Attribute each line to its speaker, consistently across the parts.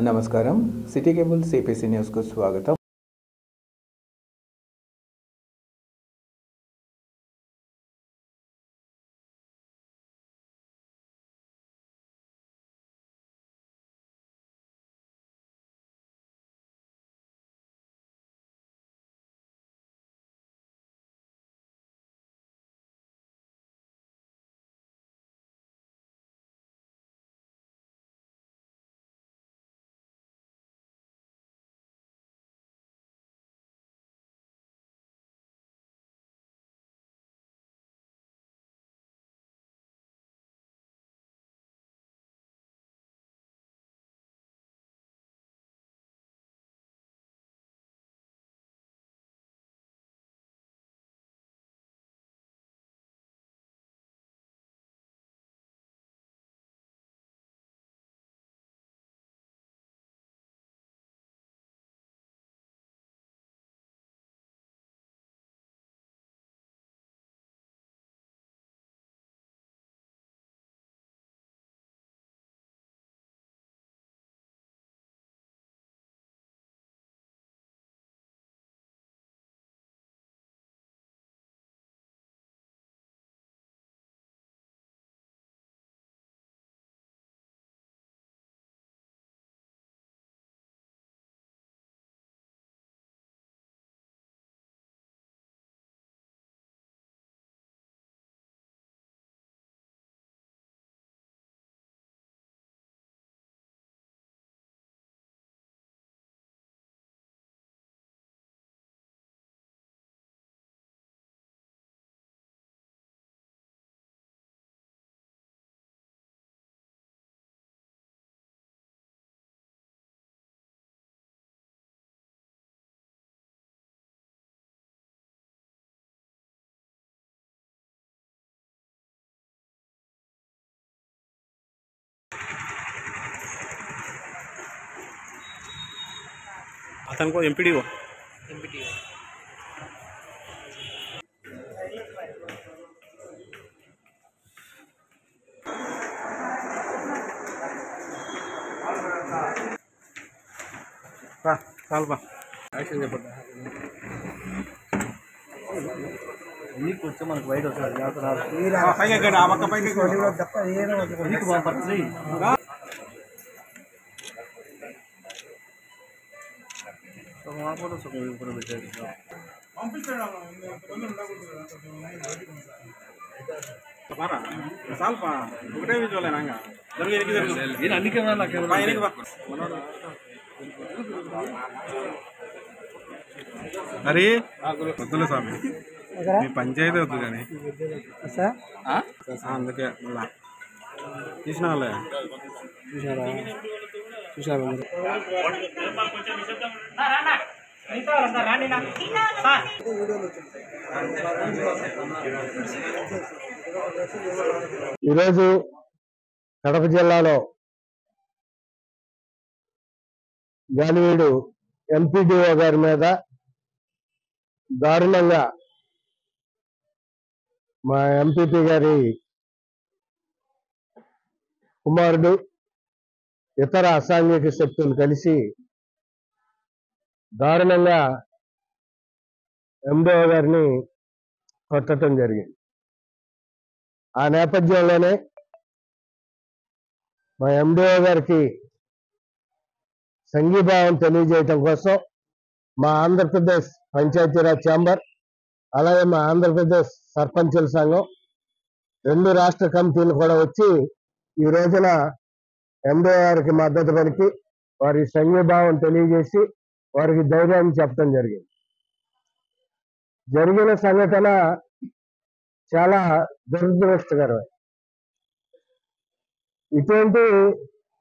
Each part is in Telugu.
Speaker 1: నమస్కారం సిటీ కేబుల్ సిపిసి న్యూస్కు స్వాగతం.
Speaker 2: अतन को एमपीडीओ बा యాక్షన్ చెప్పండి. నీకు వచ్చే మనకు వైట్ వస్తుంది ఒకటే విజువలేనా అన్ని అరే వద్దులే స్వామి మీ పంచాయతీ వద్దు కానీ అందుకే మళ్ళా తీసిన వాళ్ళే చూసారా
Speaker 3: ఈరోజు కడప జిల్లాలో గాలివీడు ఎంపీడీఓ గారి మీద దారుణంగా మా ఎంపీపీ గారి కుమారుడు ఇతర అసాంఘిక శక్తులు కలిసి దారుణంగా ఎండీఓ గారిని కొట్టడం జరిగింది. ఆ నేపథ్యంలోనే మా ఎండీఓ గారికి సంఘీభావం తెలియజేయటం కోసం మా ఆంధ్రప్రదేశ్ పంచాయతీరాజ్ ఛాంబర్ అలాగే మా ఆంధ్రప్రదేశ్ సర్పంచుల సంఘం 2 రాష్ట్ర కమిటీలు కూడా వచ్చి ఈ రోజున ఎండీఓ గారికి మద్దతు పలికి వారి సంఘీభావం తెలియజేసి వారికి ధైర్యాన్ని చెప్పడం జరిగింది. జరిగిన సంఘటన చాలా దురదృష్టకరమే. ఇటువంటి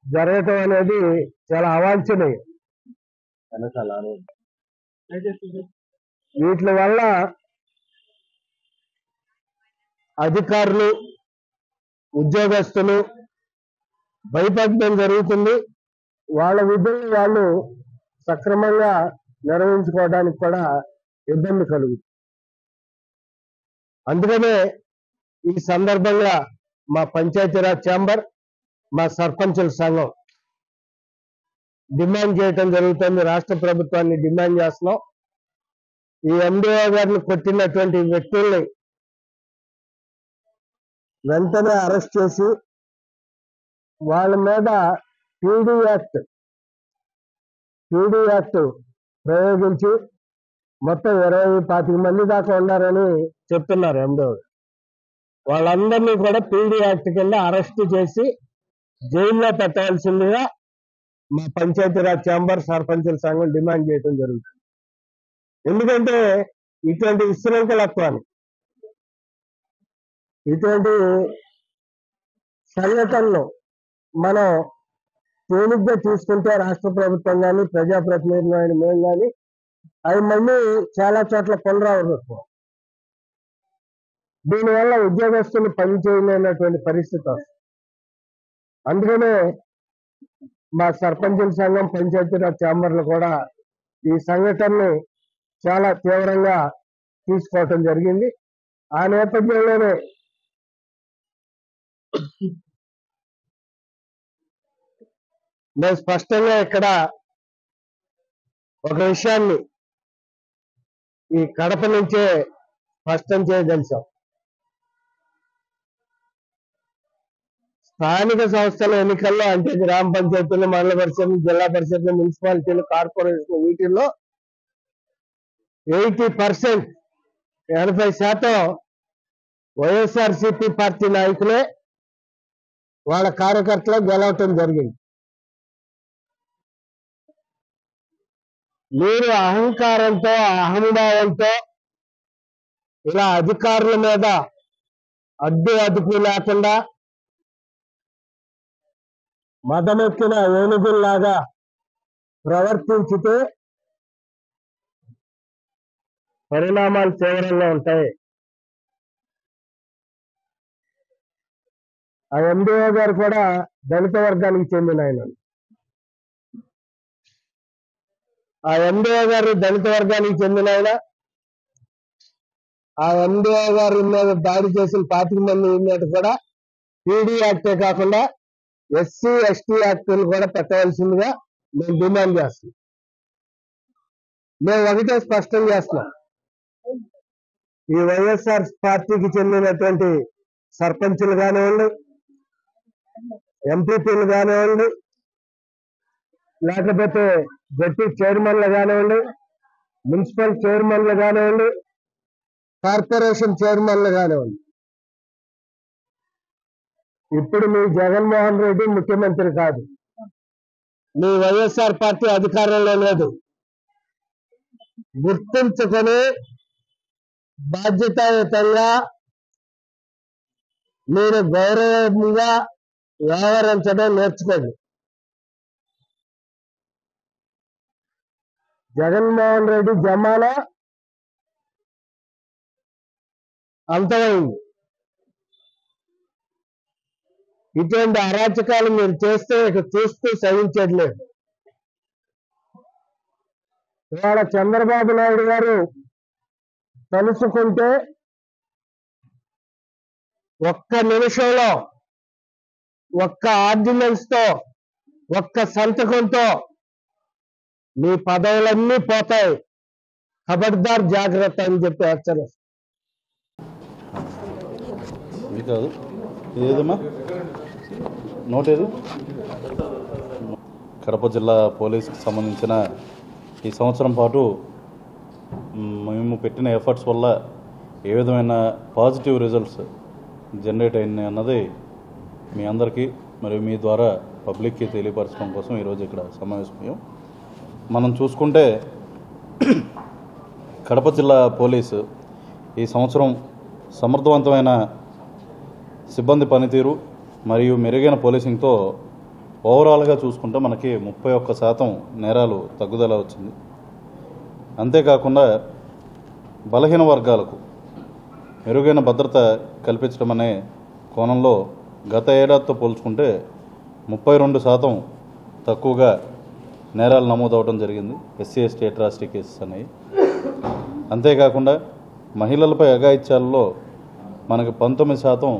Speaker 3: జరగటం అనేది చాలా అవాంఛనీయం. వీటి వల్ల అధికారులు ఉద్యోగస్తులు భయపడడం జరుగుతుంది. వాళ్ళ విధులను వాళ్ళు సక్రమంగా నిర్వహించుకోవడానికి కూడా ఇబ్బంది కలుగుతుంది. అందుకనే ఈ సందర్భంగా మా పంచాయతీరాజ్ ఛాంబర్ మా సర్పంచుల సంఘం డిమాండ్ చేయటం జరుగుతుంది. రాష్ట్ర ప్రభుత్వాన్ని డిమాండ్ చేస్తున్నాం. ఈ ఎండిఓ గారిని కొట్టినటువంటి వ్యక్తుల్ని వెంటనే అరెస్ట్ చేసి వాళ్ళ మీద పీడీ యాక్ట్ ప్రయోగించి మొత్తం 20-25 మంది దాకా ఉన్నారని చెప్తున్నారు ఎండిఓ. వాళ్ళందరినీ కూడా పీడీ యాక్ట్ కింద అరెస్ట్ చేసి జైల్లో పెట్టవలసిందిగా మా పంచాయతీరాజ్ ఛాంబర్ సర్పంచుల సంఘం డిమాండ్ చేయడం జరుగుతుంది. ఎందుకంటే ఇటువంటి విశృంఖలత్వాన్ని, ఇటువంటి సంఘటనలు మనం తేలిగ్గా తీసుకుంటే రాష్ట్ర ప్రభుత్వం కానీ ప్రజాప్రతినిధులు అయిన మేము కానీ అవి మళ్ళీ చాలా చోట్ల పునరావృతం. దీనివల్ల ఉద్యోగస్తులు పని చేయలేనటువంటి పరిస్థితి వస్తుంది. అందుకనే మా సర్పంచుల సంఘం పంచాయతీరాజ్ ఛాంబర్లు కూడా ఈ సంఘటనని చాలా తీవ్రంగా తీసుకోవటం జరిగింది. ఆ నేపథ్యంలోనే మేము స్పష్టంగా ఇక్కడ ఒక విషయాన్ని ఈ కడప నుంచే స్పష్టం చేయదలిచాం. స్థానిక సంస్థల ఎన్నికల్లో అంటే గ్రామ పంచాయతీలు, మండల పరిషత్లు, జిల్లా పరిషత్లు, మున్సిపాలిటీలు, కార్పొరేషన్ వీటిల్లో 80% 80% వైఎస్ఆర్సీపీ పార్టీ నాయకులే వాళ్ళ కార్యకర్తలు గెలవటం జరిగింది. మీరు అహంకారంతో అహంభావంతో ఇలా అధికారుల మీద అదుపు లేకుండా మదమెక్కిన ఏనుగుల్లాగా ప్రవర్తించితే పరిణామాలు తీవ్రంగా ఉంటాయి. ఆ ఎండిఓ గారు కూడా దళిత వర్గానికి చెందిన ఆయన. ఆ ఎండిఓ గారు దళిత వర్గానికి చెందిన ఆయన. ఆ ఎండిఓ గారి మీద దాడి చేసిన 25 మంది మీద కూడా పీడీ యాక్టే కాకుండా ఎస్సీ ఎస్టీ యాక్టులు కూడా పెట్టవలసిందిగా మేము డిమాండ్ చేస్తున్నాం. మేము ఒకటే స్పష్టం చేస్తున్నాం, ఈ వైఎస్ఆర్ పార్టీకి చెందినటువంటి సర్పంచులు కానివ్వండి, ఎంపీపీలు కానివ్వండి, లేకపోతే జడ్పీ చైర్మన్లు కానివ్వండి, మున్సిపల్ చైర్మన్లు కానివ్వండి, కార్పొరేషన్ చైర్మన్లు కానివ్వండి, ఇప్పుడు మీ జగన్మోహన్ రెడ్డి ముఖ్యమంత్రి కాదు, మీ వైఎస్ఆర్ పార్టీ అధికారంలో లేదు. గుర్తించుకొని బాధ్యతాయుతంగా మీరు గౌరవంగా వ్యవహరించడం నేర్చుకోండి. జగన్మోహన్ రెడ్డి జమానా అంతమైంది. ఇటువంటి అరాచకాలు మీరు చేస్తే ఇక చూస్తూ సహించేది లేదు. ఇవాళ చంద్రబాబు నాయుడు గారు తలుచుకుంటే ఒక్క నిమిషంలో, ఒక్క ఆర్డినెన్స్ తో, ఒక్క సంతకంతో మీ పదవులన్నీ పోతాయి. ఖబర్దార్ జాగ్రత్త అని చెప్పి హెచ్చరిస్తారు.
Speaker 2: కాదు ఏదమ్మా నోటేది కడప జిల్లా పోలీస్కి సంబంధించిన ఈ సంవత్సరం పాటు మేము పెట్టిన ఎఫర్ట్స్ వల్ల ఏ విధమైన పాజిటివ్ రిజల్ట్స్ జనరేట్ అయినాయి అన్నది మీ అందరికీ మరియు మీ ద్వారా పబ్లిక్కి తెలియపరచడం కోసం ఈరోజు ఇక్కడ సమావేశమయ్యాం. మనం చూసుకుంటే కడప జిల్లా పోలీసు ఈ సంవత్సరం సమర్థవంతమైన సిబ్బంది పనితీరు మరియు మెరుగైన పోలీసింగ్తో ఓవరాల్గా చూసుకుంటే మనకి 31% నేరాలు తగ్గుదల వచ్చింది. అంతేకాకుండా బలహీన వర్గాలకు మెరుగైన భద్రత కల్పించడం అనే కోణంలో గత ఏడాదితో పోల్చుకుంటే 32% తక్కువగా నేరాలు నమోదవడం జరిగింది. ఎస్సీ ఎస్టీ అట్రాసిటీ కేసెస్ అనేవి. అంతేకాకుండా మహిళలపై అఘాయిత్యాలలో మనకు 19%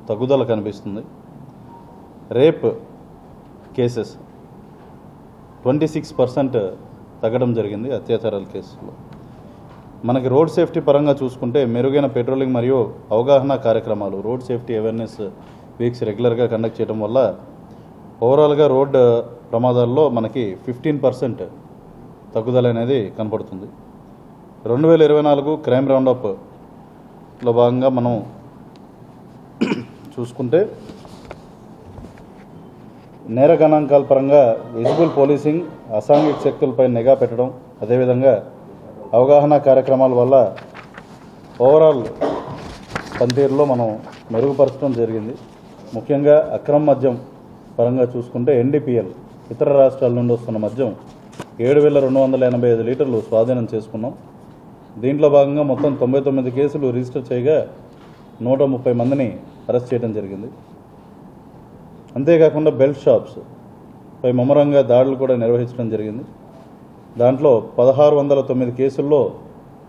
Speaker 2: తగ్గుదల కనిపిస్తుంది. రేప్ కేసెస్ 26% తగ్గడం జరిగింది అత్యాచారాల కేసులో. మనకి రోడ్ సేఫ్టీ పరంగా చూసుకుంటే మెరుగైన పెట్రోలింగ్ మరియు అవగాహన కార్యక్రమాలు, రోడ్ సేఫ్టీ అవేర్నెస్ వీక్స్ రెగ్యులర్గా కండక్ట్ చేయడం వల్ల ఓవరాల్గా రోడ్ ప్రమాదాల్లో మనకి 15% తగ్గుదల అనేది కనపడుతుంది. 2024 క్రైమ్ రౌండప్లో భాగంగా మనం చూసుకుంటే నేర గణాంకాల పరంగా విజిబుల్ పోలీసింగ్, అసాంఘిక శక్తులపై నిఘా పెట్టడం, అదేవిధంగా అవగాహన కార్యక్రమాల వల్ల ఓవరాల్ పనితీరులో మనం మెరుగుపరచడం జరిగింది. ముఖ్యంగా అక్రమ మద్యం పరంగా చూసుకుంటే NDPL ఇతర రాష్ట్రాల నుండి వస్తున్న మద్యం 7,285 లీటర్లు స్వాధీనం చేసుకున్నాం. దీంట్లో భాగంగా మొత్తం 99 కేసులు రిజిస్టర్ చేయగా 130 మందిని అరెస్ట్ చేయడం జరిగింది. అంతేకాకుండా బెల్ట్ షాప్స్ పై ముమ్మరంగా దాడులు కూడా నిర్వహించడం జరిగింది. దాంట్లో 1609 కేసుల్లో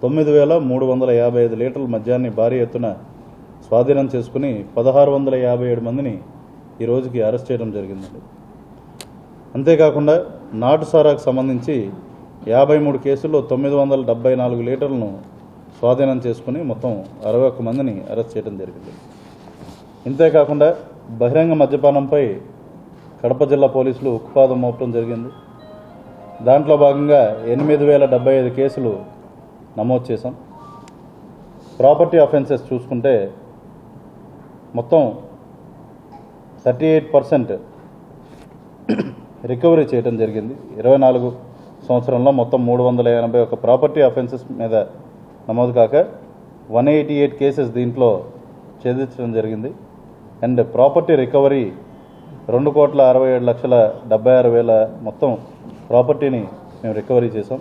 Speaker 2: 9,355 లీటర్ల మద్యాన్ని భారీ ఎత్తున స్వాధీనం చేసుకుని 1657 మందిని ఈ రోజుకి అరెస్ట్ చేయడం జరిగిందండి. అంతేకాకుండా నాటు సారాకు సంబంధించి 53 కేసుల్లో 974 లీటర్లను స్వాధీనం చేసుకుని మొత్తం 61 మందిని అరెస్ట్ చేయడం జరిగింది. ఇంతేకాకుండా బహిరంగ మద్యపానంపై కడప జిల్లా పోలీసులు ఉక్కుపాదం మోపడం జరిగింది. దాంట్లో భాగంగా 8,075 కేసులు నమోదు చేశాం. ప్రాపర్టీ అఫెన్సెస్ చూసుకుంటే మొత్తం 38% రికవరీ చేయడం జరిగింది. 24 సంవత్సరంలో మొత్తం 381 ప్రాపర్టీ అఫెన్సెస్ మీద నమోదు కాక 188 కేసెస్ దీంట్లో ఛేదించడం జరిగింది. అండ్ ప్రాపర్టీ రికవరీ 2,67,76,000 మొత్తం ప్రాపర్టీని మేము రికవరీ చేసాం.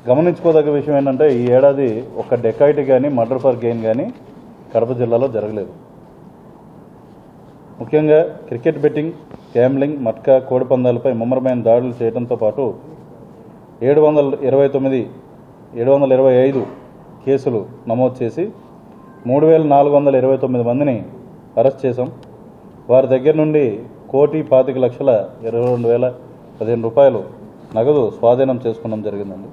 Speaker 2: గమనించుకోదగ్గ విషయం ఏంటంటే ఈ ఏడాది ఒక డెకాయిటీ కానీ మర్డర్ ఫర్ గెయిన్ కానీ కడప జిల్లాలో జరగలేదు. ముఖ్యంగా క్రికెట్ బెట్టింగ్, గ్యాంబ్లింగ్, మట్కా, కోడి పందాలపై ముమ్మరమైన దాడులు చేయడంతో పాటు 725 కేసులు నమోదు చేసి 3,429 మందిని అరెస్ట్ చేశాం. వారి దగ్గర నుండి 1,25,22,015 రూపాయలు నగదు స్వాధీనం చేసుకోవడం జరిగిందండి.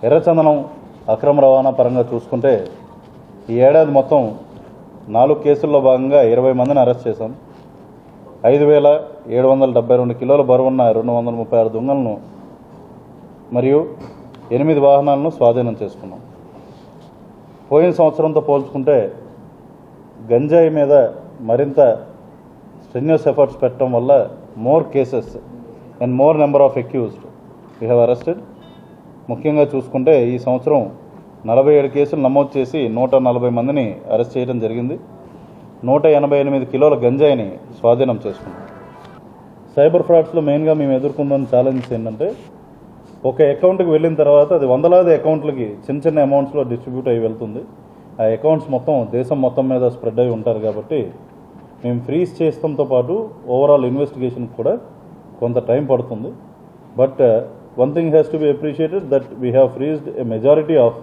Speaker 2: ఎర్రచందనం అక్రమ రవాణా పరంగా చూసుకుంటే ఈ ఏడాది మొత్తం 4 కేసుల్లో భాగంగా 20 మందిని అరెస్ట్ చేశాం. 5,772 కిలోల బరువున్న 236 దొంగలను మరియు 8 వాహనాలను స్వాధీనం చేసుకున్నాం. పోయిన సంవత్సరంతో పోల్చుకుంటే గంజాయి మీద మరింత స్ట్రెన్యూస్ ఎఫర్ట్స్ పెట్టడం వల్ల more cases and more number of accused we have arrested. ముఖ్యంగా చూసుకుంటే ఈ సంవత్సరం 47 కేసులు నమోదు చేసి 140 మందిని అరెస్ట్ చేయడం జరిగింది. 188 కిలోల గంజాయిని స్వాధీనం చేసుకున్నాం. సైబర్ ఫ్రాడ్స్లో మెయిన్గా మేము ఎదుర్కొన్న ఛాలెంజెస్ ఏంటంటే ఒక అకౌంట్కి వెళ్ళిన తర్వాత అది వందలాది అకౌంట్లకి చిన్న అమౌంట్స్లో డిస్ట్రిబ్యూట్ అయ్యి వెళ్తుంది. ఆ అకౌంట్స్ మొత్తం దేశం మొత్తం మీద స్ప్రెడ్ అయి ఉంటారు కాబట్టి మేము ఫ్రీజ్ చేస్తాంతో పాటు ఓవరాల్ ఇన్వెస్టిగేషన్ కూడా కొంత టైం పడుతుంది. But one thing has to be appreciated that we have freezed a majority of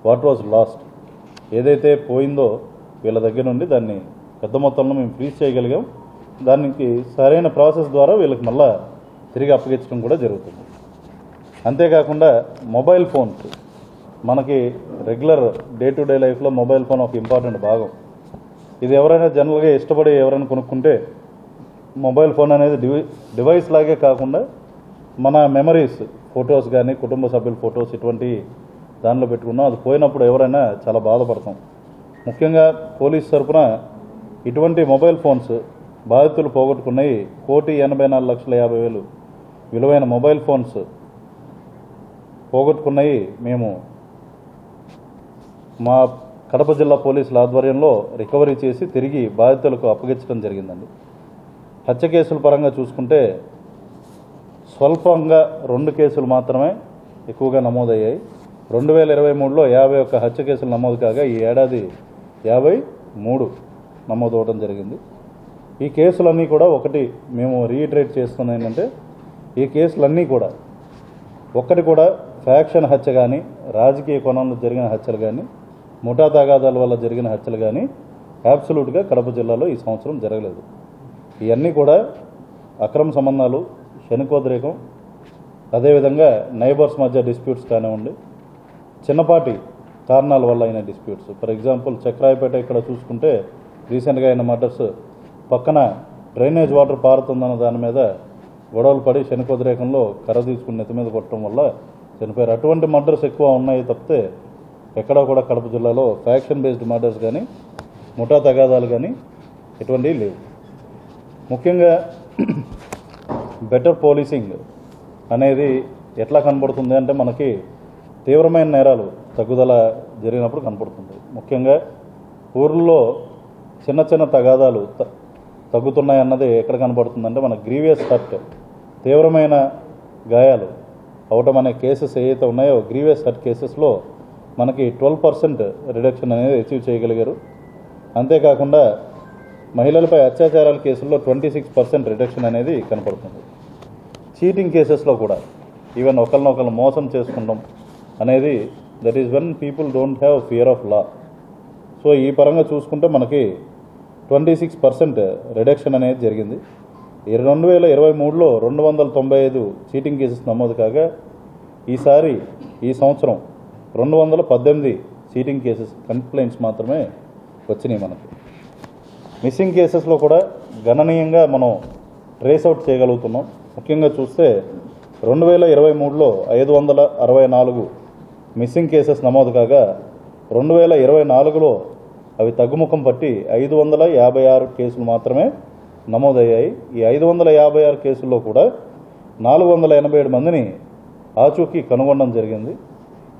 Speaker 2: what was last. ఏదైతే పోయిందో వీళ్ళ దగ్గర నుండి దాన్ని పెద్ద మొత్తంలో మేము ఫ్రీజ్ చేయగలిగాం. దానికి సరైన ప్రాసెస్ ద్వారా వీళ్ళకి మళ్ళా తిరిగి అప్పగించడం కూడా జరుగుతుంది. అంతేకాకుండా మొబైల్ ఫోన్స్ మనకి రెగ్యులర్ డే టు డే లైఫ్లో మొబైల్ ఫోన్ ఒక ఇంపార్టెంట్ భాగం. ఇది ఎవరైనా జనరల్గా ఇష్టపడి ఎవరైనా కొనుక్కుంటే మొబైల్ ఫోన్ అనేది డివైస్ లాగే కాకుండా మన మెమరీస్, ఫొటోస్ కానీ కుటుంబ సభ్యుల ఫొటోస్ ఇటువంటి దానిలో పెట్టుకున్నాం. అది పోయినప్పుడు ఎవరైనా చాలా బాధపడతాం. ముఖ్యంగా పోలీస్ తరఫున ఇటువంటి మొబైల్ ఫోన్స్ బాధితులు పోగొట్టుకున్నాయి 1,84,50,000 విలువైన మొబైల్ ఫోన్స్ పోగొట్టుకున్నాయి మేము మా కడప జిల్లా పోలీసుల ఆధ్వర్యంలో రికవరీ చేసి తిరిగి బాధితులకు అప్పగించడం జరిగిందండి. హత్య కేసుల పరంగా చూసుకుంటే స్వల్పంగా 2 కేసులు మాత్రమే ఎక్కువగా నమోదయ్యాయి. 2023లో 51 హత్య కేసులు నమోదు కాగా ఈ ఏడాది 53 నమోదవడం జరిగింది. ఈ కేసులన్నీ కూడా ఒకటి మేము రీఇటరేట్ చేస్తున్నాం ఏంటంటే ఈ కేసులన్నీ కూడా ఒక్కటి కూడా ఫ్యాక్షన్ హత్య కానీ, రాజకీయ కోణంలో జరిగిన హత్యలు కానీ, ముఠా తగాదాల వల్ల జరిగిన హత్యలు కానీ అబ్సల్యూట్గా కడప జిల్లాలో ఈ సంవత్సరం జరగలేదు. ఇవన్నీ కూడా అక్రమ సంబంధాలు, శనికోద్రేకం, అదేవిధంగా నైబర్స్ మధ్య డిస్ప్యూట్స్ కానివ్వండి, చిన్నపాటి కారణాల వల్ల అయిన డిస్ప్యూట్స్. ఫర్ ఎగ్జాంపుల్ చక్రాయపేట ఇక్కడ చూసుకుంటే రీసెంట్గా అయిన మర్డర్స్ పక్కన డ్రైనేజ్ వాటర్ పారుతుందన్న దాని మీద గొడవలు పడి శనికోద్రేకంలో కర్ర తీసుకుని నెత్తి మీద కొట్టడం వల్ల చనిపోయారు. అటువంటి మర్డర్స్ ఎక్కువ ఉన్నాయి తప్పితే ఎక్కడా కూడా కడప జిల్లాలో ఫ్యాక్షన్ బేస్డ్ మర్డర్స్ కానీ ముఠా తగాదాలు కానీ ఎటువంటివి లేవు. ముఖ్యంగా బెటర్ పోలీసింగ్ అనేది ఎట్లా కనబడుతుంది అంటే మనకి తీవ్రమైన నేరాలు తగ్గుదల జరిగినప్పుడు కనపడుతుంది. ముఖ్యంగా ఊర్లలో చిన్న చిన్న తగాదాలు తగ్గుతున్నాయి అన్నది ఎక్కడ కనబడుతుందంటే మన గ్రీవియస్ హర్ట్, తీవ్రమైన గాయాలు అవటం అనే కేసెస్ ఏవైతే ఉన్నాయో గ్రీవియస్ హర్ట్ కేసెస్లో మనకి 12% రిడక్షన్ అనేది అచీవ్ చేయగలిగారు. అంతేకాకుండా మహిళలపై అత్యాచారాల కేసుల్లో 26% రిడక్షన్ అనేది కనపడుతుంది. చీటింగ్ కేసెస్లో కూడా ఈవెన్ ఒకరినొకరు మోసం చేసుకుంటాం అనేది that is when people don't have fear of law. So ఈ పరంగా చూసుకుంటే మనకి 26% రిడక్షన్ అనేది జరిగింది. 2023లో 295 చీటింగ్ కేసెస్ నమోదు కాగా ఈ సంవత్సరం 218 చీటింగ్ కేసెస్ కంప్లైంట్స్ మాత్రమే వచ్చినాయి. మనకి మిస్సింగ్ కేసెస్లో కూడా గణనీయంగా మనం ట్రేస్ అవుట్ చేయగలుగుతున్నాం. ముఖ్యంగా చూస్తే 2023లో 564 మిస్సింగ్ కేసెస్ నమోదు కాగా 2024లో అవి తగ్గుముఖం పట్టి 556 కేసులు మాత్రమే నమోదయ్యాయి. ఈ 556 కేసుల్లో కూడా 487 మందిని ఆచూకీ కనుగొనడం జరిగింది.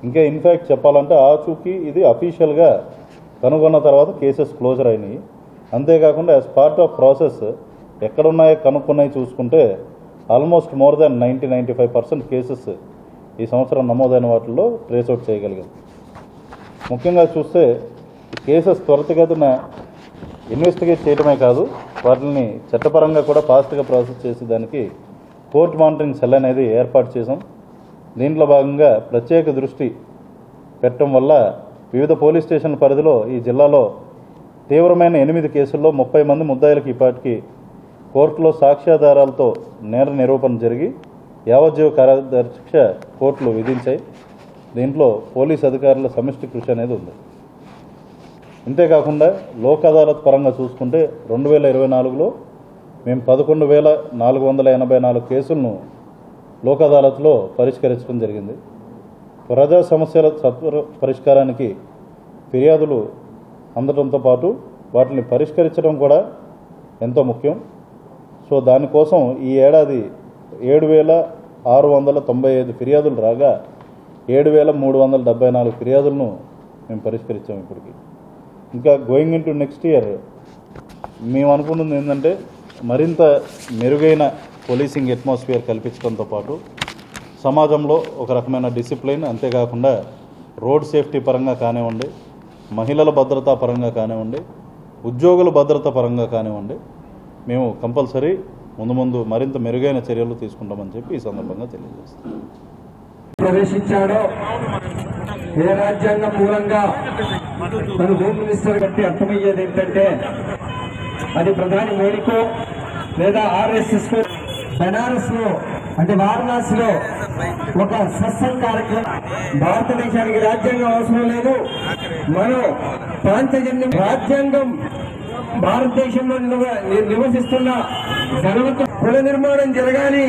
Speaker 2: ఇంకా ఇన్ఫ్యాక్ట్ చెప్పాలంటే ఆచూకీ ఇది అఫీషియల్గా కనుగొన్న తర్వాత కేసెస్ క్లోజర్ అయినాయి. అంతేకాకుండా యాజ్ పార్ట్ ఆఫ్ ప్రాసెస్ ఎక్కడున్నాయో కనుక్కున్నాయి చూసుకుంటే ఆల్మోస్ట్ మోర్ దాన్ 90-95% కేసెస్ ఈ సంవత్సరం నమోదైన వాటిల్లో ట్రేస్అవుట్ చేయగలిగాం. ముఖ్యంగా చూస్తే కేసెస్ త్వరితగతిన ఇన్వెస్టిగేట్ చేయడమే కాదు, వాటిని చట్టపరంగా కూడా ఫాస్ట్గా ప్రాసెస్ చేసేదానికి కోర్ట్ మానిటరింగ్ సెల్ అనేది ఏర్పాటు చేశాం. దీంట్లో భాగంగా ప్రత్యేక దృష్టి పెట్టడం వల్ల వివిధ పోలీస్ స్టేషన్ల పరిధిలో ఈ జిల్లాలో తీవ్రమైన 8 కేసుల్లో 30 మంది ముద్దాయిలకు ఇప్పటికీ కోర్టులో సాక్ష్యాధారాలతో నేర నిరూపణ జరిగి యావజ్జీవ కారాగార శిక్ష కోర్టులు విధించాయి. దీంట్లో పోలీస్ అధికారుల సమిష్టి కృషి అనేది ఉంది. ఇంతేకాకుండా లోక్ అదాలత్ పరంగా చూసుకుంటే 2024లో మేము 11,484 కేసులను లోక్ అదాలత్లో పరిష్కరించడం జరిగింది. ప్రజా సమస్యల సత్వర పరిష్కారానికి ఫిర్యాదులు అందడంతో పాటు వాటిని పరిష్కరించడం కూడా ఎంతో ముఖ్యం. సో దానికోసం ఈ ఏడాది 7,695 ఫిర్యాదులు రాగా 7,374 ఫిర్యాదులను మేము పరిష్కరించాము. ఇప్పటికి ఇంకా going in to next year మేము అనుకుంటుంది ఏంటంటే మరింత మెరుగైన పోలీసింగ్ అట్మాస్ఫియర్ కల్పించడంతో పాటు సమాజంలో ఒక రకమైన డిసిప్లిన్, అంతేకాకుండా రోడ్ సేఫ్టీ పరంగా కానివ్వండి, మహిళల భద్రతా పరంగా కానివ్వండి, ఉద్యోగుల భద్రత పరంగా కానివ్వండి, మేము కంపల్సరీ ముందు మరింత మెరుగైన చర్యలు తీసుకుంటామని చెప్పి ఈ సందర్భంగా తెలియజేస్తాం.
Speaker 4: ప్రవేశించాడో ఏ రాజ్యాంగం మూలంగా మన హోమ్ మినిస్టర్ బట్టి అర్థమయ్యేది ఏంటంటే అది ప్రధాని మోడీకో లేదా ఆర్ఎస్ఎస్ కో బెనారస్ లో అంటే వారణాసిలో ఒక సత్సంగ్ కార్యక్రమం. భారతదేశానికి రాజ్యాంగం అవసరం లేదు, మనం పాంచజన్యం రాజ్యాంగం భారతదేశంలో నివసిస్తున్న ధనవంతు కుల నిర్మాణం జరగాలి,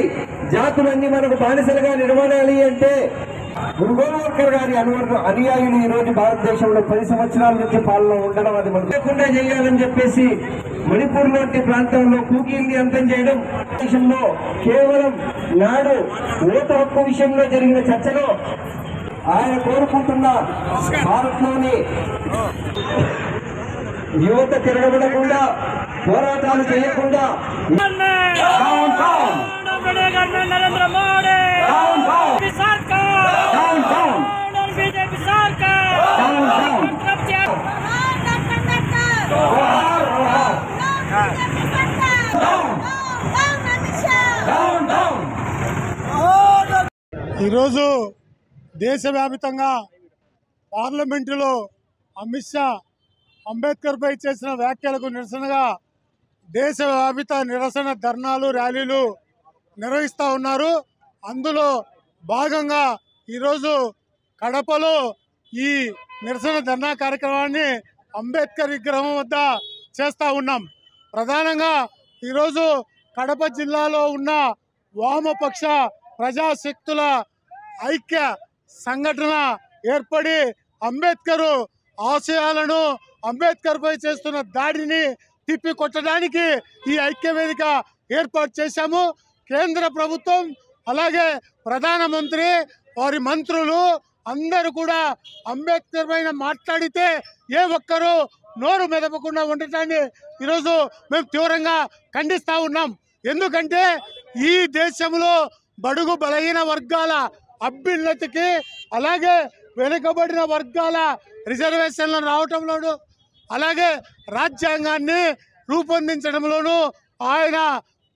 Speaker 4: జాతులన్నీ మనకు బానిసలుగా నిర్మాణాలి అంటే గురు గోల్వల్కర్ గారి అనుయాయులు ఈ రోజు భారతదేశంలో 10 సంవత్సరాల నుంచి పాలన ఉండడం అది మనం లేకుండా చేయాలని చెప్పేసి మణిపూర్ లాంటి ప్రాంతంలో కూకీల్ని అంతం చేయడం, దేశంలో కేవలం నాడు ఓటు హక్కు విషయంలో జరిగిన చర్చలో ఆయన కోరుకుంటున్న భారత్లోని యువత తిరగబడకుండా, పోరాటాలు చేయకుండా
Speaker 5: నరేంద్ర మోడీ బీజేపీ
Speaker 6: ఈరోజు దేశవ్యాప్తంగా పార్లమెంటులో అమిత్ షా అంబేద్కర్పై చేసిన వ్యాఖ్యలకు నిరసనగా దేశవ్యాప్త నిరసన ధర్నాలు, ర్యాలీలు నిర్వహిస్తూ ఉన్నారు. అందులో భాగంగా ఈరోజు కడపలో ఈ నిరసన ధర్నా కార్యక్రమాన్ని అంబేద్కర్ విగ్రహం వద్ద చేస్తూ ఉన్నాం. ప్రధానంగా ఈరోజు కడప జిల్లాలో ఉన్న వామపక్ష ప్రజాశక్తుల ఐక్య సంఘటన ఏర్పడి అంబేద్కర్ ఆశయాలను, అంబేద్కర్ పై చేస్తున్న దాడిని తిప్పికొట్టడానికి ఈ ఐక్యవేదిక ఏర్పాటు చేశాము. కేంద్ర ప్రభుత్వం అలాగే ప్రధానమంత్రి వారి మంత్రులు అందరూ కూడా అంబేద్కర్ పైన మాట్లాడితే ఏ ఒక్కరూ నోరు మెదపకుండా ఉండటాన్ని ఈరోజు మేము తీవ్రంగా ఖండిస్తూ ఉన్నాం. ఎందుకంటే ఈ దేశంలో బడుగు బలహీన వర్గాల అభ్యున్నతికి అలాగే వెనుకబడిన వర్గాల రిజర్వేషన్లు రావటంలోనూ అలాగే రాజ్యాంగాన్ని రూపొందించడంలోనూ ఆయన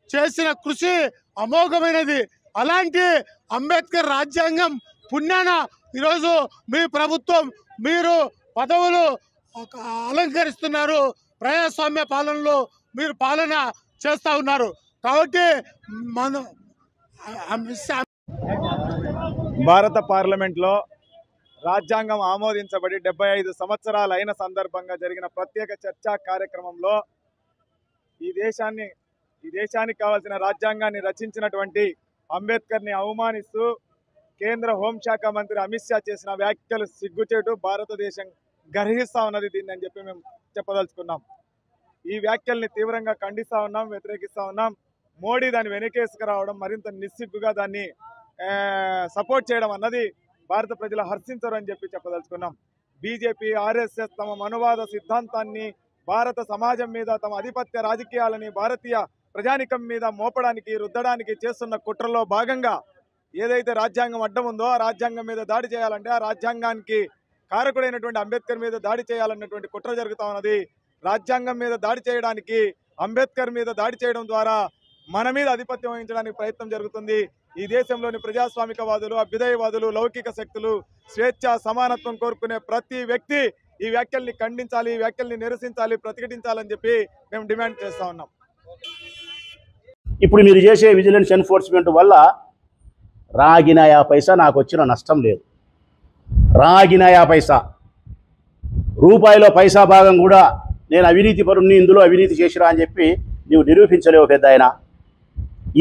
Speaker 6: చేసిన కృషి అమోఘమైనది. అలాంటి అంబేద్కర్ రాజ్యాంగం పుణ్యాన ఈరోజు మీ ప్రభుత్వం మీరు పదవులు అలంకరిస్తున్నారు, ప్రజాస్వామ్య పాలనలో మీరు పాలన చేస్తూ ఉన్నారు. కాబట్టి
Speaker 7: భారత పార్లమెంట్లో రాజ్యాంగం ఆమోదించబడి 75 సంవత్సరాలు అయిన సందర్భంగా జరిగిన ప్రత్యేక చర్చా కార్యక్రమంలో ఈ దేశానికి కావాల్సిన రాజ్యాంగాన్ని రచించినటువంటి అంబేద్కర్ని అవమానిస్తూ కేంద్ర హోంశాఖ మంత్రి అమిత్ షా చేసిన వ్యాఖ్యలు సిగ్గుచేటు, భారతదేశం గర్హిస్తూ ఉన్నది దీన్ని అని చెప్పి మేము చెప్పదలుచుకున్నాం. ఈ వ్యాఖ్యల్ని తీవ్రంగా ఖండిస్తూ ఉన్నాం, వ్యతిరేకిస్తూ ఉన్నాం. మోడీ దాన్ని వెనకేసుకురావడం, మరింత నిస్సిగ్గుగా దాన్ని సపోర్ట్ చేయడం అన్నది భారత ప్రజలు హర్షించరు అని చెప్పి చెప్పదలుచుకున్నాం. బీజేపీ, ఆర్ఎస్ఎస్ తమ మనువాద సిద్ధాంతాన్ని భారత సమాజం మీద, తమ ఆధిపత్య రాజకీయాలని భారతీయ ప్రజానికం మీద మోపడానికి, రుద్దడానికి చేస్తున్న కుట్రలో భాగంగా ఏదైతే రాజ్యాంగం అడ్డం ఉందో ఆ రాజ్యాంగం మీద దాడి చేయాలంటే, ఆ రాజ్యాంగానికి కారకుడైనటువంటి అంబేద్కర్ మీద దాడి చేయాలన్నటువంటి కుట్ర జరుగుతూ ఉన్నది. రాజ్యాంగం మీద దాడి చేయడానికి, అంబేద్కర్ మీద దాడి చేయడం ద్వారా మన మీద ఆధిపత్యం వహించడానికి ప్రయత్నం జరుగుతుంది. ఈ దేశంలోని ప్రజాస్వామికవాదులు, అభ్యుదయవాదులు, లౌకిక శక్తులు, స్వేచ్ఛ సమానత్వం కోరుకునే ప్రతి వ్యక్తి ఈ వ్యాఖ్యల్ని ఖండించాలి, ఈ వ్యాఖ్యల్ని నిరసించాలి, ప్రతిఘటించాలని చెప్పి మేము డిమాండ్ చేస్తూ ఉన్నాం.
Speaker 8: ఇప్పుడు మీరు చేసే విజిలెన్స్ ఎన్ఫోర్స్మెంట్ వల్ల రాగిన 50 పైసా నాకు వచ్చిన నష్టం లేదు. రాగిన 50 పైసా, రూపాయిలో పైసా భాగం కూడా నేను అవినీతి పరుణ్ణి, ఇందులో అవినీతి చేసిరా అని చెప్పి నువ్వు నిరూపించలేవు పెద్ద ఆయన.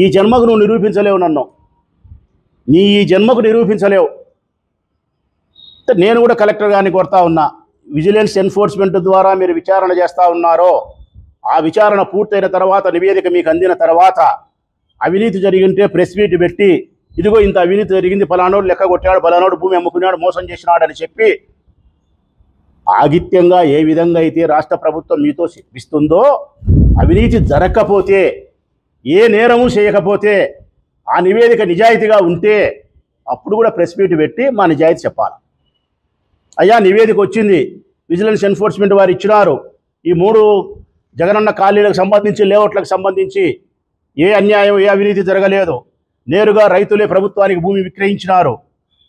Speaker 8: ఈ జన్మకు నువ్వు నిరూపించలేవు, నన్ను నీ ఈ జన్మకు నిరూపించలేవు. నేను కూడా కలెక్టర్ గారిని కోరుతా ఉన్నా, విజిలెన్స్ ఎన్ఫోర్స్మెంట్ ద్వారా మీరు విచారణ చేస్తూ ఉన్నారో ఆ విచారణ పూర్తయిన తర్వాత, నివేదిక మీకు అందిన తర్వాత అవినీతి జరిగింటే ప్రెస్ మీట్ పెట్టి ఇదిగో ఇంత అవినీతి జరిగింది, ఫలానోడు లెక్క కొట్టాడు, ఫలానోడు భూమి అమ్ముకున్నాడు, మోసం చేసినాడు అని చెప్పి ఆగిత్యంగా ఏ విధంగా అయితే రాష్ట్ర ప్రభుత్వం మీతో శిక్షిస్తుందో, అవినీతి జరగకపోతే, ఏ నేరము చేయకపోతే, ఆ నివేదిక నిజాయితీగా ఉంటే అప్పుడు కూడా ప్రెస్ మీట్ పెట్టి మా నిజాయితీ చెప్పాలి. అయ్యా నివేదిక వచ్చింది, విజిలెన్స్ ఎన్ఫోర్స్మెంట్ వారు ఇచ్చినారు, ఈ 3 జగనన్న కాలనీలకు సంబంధించి, లేఅవుట్లకు సంబంధించి ఏ అన్యాయం, ఏ అవినీతి జరగలేదు, నేరుగా రైతులే ప్రభుత్వానికి భూమి విక్రయించినారు,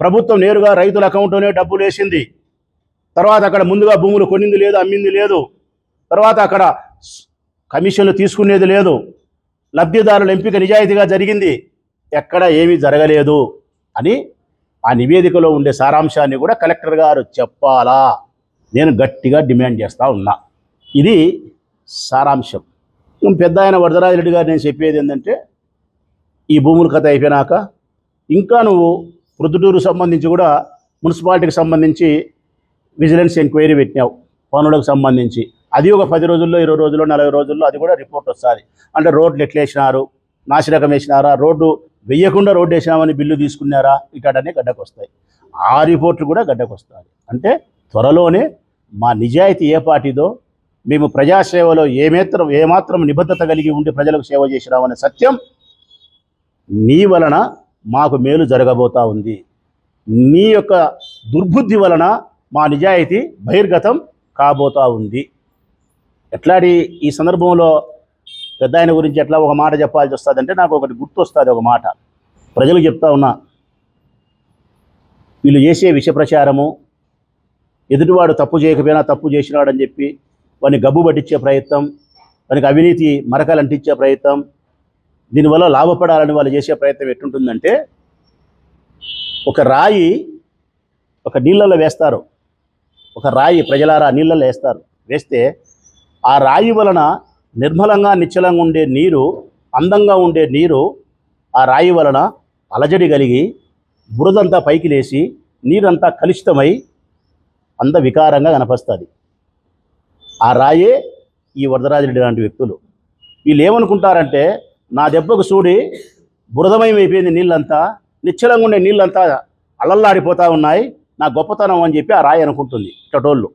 Speaker 8: ప్రభుత్వం నేరుగా రైతుల అకౌంట్లోనే డబ్బులు వేసింది, తర్వాత అక్కడ ముందుగా భూములు కొనింది లేదు, అమ్మింది లేదు, తర్వాత అక్కడ కమిషన్లు తీసుకునేది లేదు, లబ్ధిదారుల ఎంపిక నిజాయితీగా జరిగింది, ఎక్కడ ఏమీ జరగలేదు అని ఆ నివేదికలో ఉండే సారాంశాన్ని కూడా కలెక్టర్ గారు చెప్పాలా, నేను గట్టిగా డిమాండ్ చేస్తూ ఉన్నా. ఇది సారాంశం. పెద్ద ఆయన వరదరాజిరెడ్డి గారు నేను చెప్పేది ఏంటంటే, ఈ భూముల కథ అయిపోయినాక ఇంకా నువ్వు ప్రొద్దుటూరు సంబంధించి కూడా మున్సిపాలిటీకి సంబంధించి విజిలెన్స్ ఎంక్వైరీ పెట్టినావు, పనులకు సంబంధించి, అది ఒక 10 రోజుల్లో, 20 రోజుల్లో, 40 రోజుల్లో అది కూడా రిపోర్ట్ వస్తుంది. అంటే రోడ్లు ఎట్లా వేసినారు, నాసిరకం వేసినారా, రోడ్డు వెయ్యకుండా రోడ్డు వేసినామని బిల్లు తీసుకున్నారా, ఇక్కడనే గడ్డకు వస్తాయి. ఆ రిపోర్ట్లు కూడా గడ్డకు వస్తుంది. అంటే త్వరలోనే మా నిజాయితీ ఏ పార్టీదో, మేము ప్రజాసేవలో ఏమాత్రం నిబద్ధత కలిగి ఉండి ప్రజలకు సేవ చేసినామనే సత్యం నీ వలన మాకు మేలు జరగబోతా ఉంది. నీ యొక్క దుర్బుద్ధి వలన మా నిజాయితీ బహిర్గతం కాబోతా ఉంది. ఎట్లాంటి ఈ సందర్భంలో పెద్ద ఆయన గురించి ఎట్లా ఒక మాట చెప్పాల్సి వస్తుందంటే, నాకు ఒకటి గుర్తొస్తుంది. ఒక మాట ప్రజలకు చెప్తా ఉన్నా, వీళ్ళు చేసే విష ప్రచారము, ఎదుటివాడు తప్పు చేయకపోయినా తప్పు చేసినాడని చెప్పి వాడిని గబ్బు పట్టించే ప్రయత్నం, వానికి అవినీతి మరకలు అంటించే ప్రయత్నం, దీనివల్ల లాభపడాలని వాళ్ళు చేసే ప్రయత్నం ఎట్టుంటుందంటే, ఒక రాయి ఒక నీళ్ళల్లో వేస్తారు, ఒక రాయి ప్రజలారా నీళ్ళల్లో వేస్తే ఆ రాయి వలన నిర్మలంగా నిశ్చలంగా ఉండే నీరు, అందంగా ఉండే నీరు ఆ రాయి వలన అలజడి కలిగి బురదంతా పైకి లేచి నీరంతా కలుషితమై అంత వికారంగా కనపస్తుంది. ఆ రాయే ఈ వరదరాజరెడ్డి లాంటి వ్యక్తులు. వీళ్ళు ఏమనుకుంటారంటే, నా దెబ్బకు చూడి బురదమయం అయిపోయింది, నీళ్ళంతా నిశ్చలంగా ఉండే నీళ్ళంతా అలల్లాడిపోతూ ఉన్నాయి, నా గొప్పతనం అని చెప్పి ఆ రాయి అనుకుంటుంది. ఇటోళ్ళు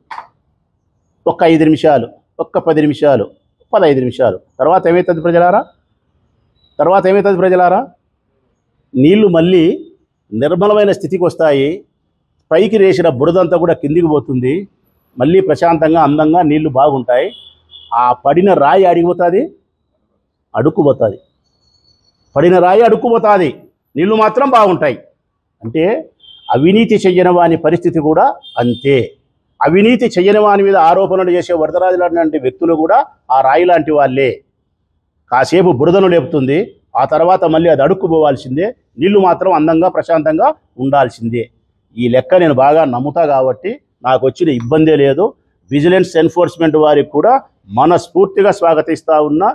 Speaker 8: ఒక్క 5 నిమిషాలు, ఒక్క 10 నిమిషాలు, 15 నిమిషాలు తర్వాత ఏమవుతుంది ప్రజలారా? నీళ్లు మళ్ళీ నిర్మలమైన స్థితికి వస్తాయి. పైకి రేసిన బురదంతా కూడా కిందికి పోతుంది. మళ్ళీ ప్రశాంతంగా అందంగా నీళ్లు బాగుంటాయి. ఆ పడిన రాయి అడిగిపోతుంది, అడుక్కుపోతుంది. పడిన రాయి అడుక్కుపోతుంది, నీళ్లు మాత్రం బాగుంటాయి. అంటే అవినీతి చెయ్యని వాని పరిస్థితి కూడా అంతే. అవినీతి చెయ్యని వాని మీద ఆరోపణలు చేసే వరదరాజు లాంటి వ్యక్తులు కూడా ఆ రాయి లాంటి వాళ్ళే. కాసేపు బురదను లేపుతుంది, ఆ తర్వాత మళ్ళీ అది అడుక్కుపోవాల్సిందే, నీళ్లు మాత్రం అందంగా ప్రశాంతంగా ఉండాల్సిందే. ఈ లెక్క నేను బాగా నమ్ముతా కాబట్టి నాకు వచ్చిన ఇబ్బందే లేదు. విజిలెన్స్ ఎన్ఫోర్స్మెంట్ వారికి కూడా మనస్ఫూర్తిగా స్వాగతిస్తూ ఉన్నా.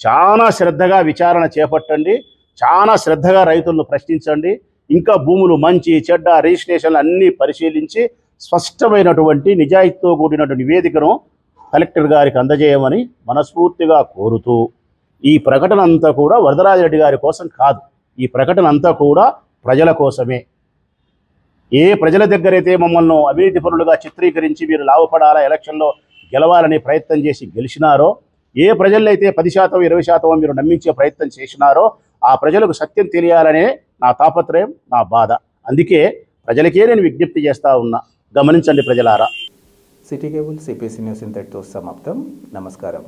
Speaker 8: చాలా శ్రద్ధగా విచారణ చేపట్టండి, చాలా శ్రద్ధగా రైతులను ప్రశ్నించండి. ఇంకా భూములు మంచి చెడ్డ రిజిస్ట్రేషన్లు అన్నీ పరిశీలించి స్పష్టమైనటువంటి నిజాయితీతో కూడినటువంటి నివేదికను కలెక్టర్ గారికి అందజేయమని మనస్ఫూర్తిగా కోరుతూ, ఈ ప్రకటన అంతా కూడా వరదరాజరెడ్డి గారి కోసం కాదు, ఈ ప్రకటన అంతా కూడా ప్రజల కోసమే. ఏ ప్రజల దగ్గరైతే మమ్మల్ని అవినీతి పరులుగా చిత్రీకరించి మీరు లాభపడాలా, ఎలక్షన్లో గెలవాలని ప్రయత్నం చేసి గెలిచినారో, ఏ ప్రజలైతే 10%, 20% మీరు నమ్మించే ప్రయత్నం చేసినారో ఆ ప్రజలకు సత్యం తెలియాలనే నా తాపత్రయం, నా బాధ. అందుకే ప్రజలకే నేను విజ్ఞప్తి చేస్తూ ఉన్నా, గమనించండి ప్రజలారా.
Speaker 1: సిటీ కేబుల్ సిపిసి న్యూస్ ఇంతటితో సమాప్తం. నమస్కారం.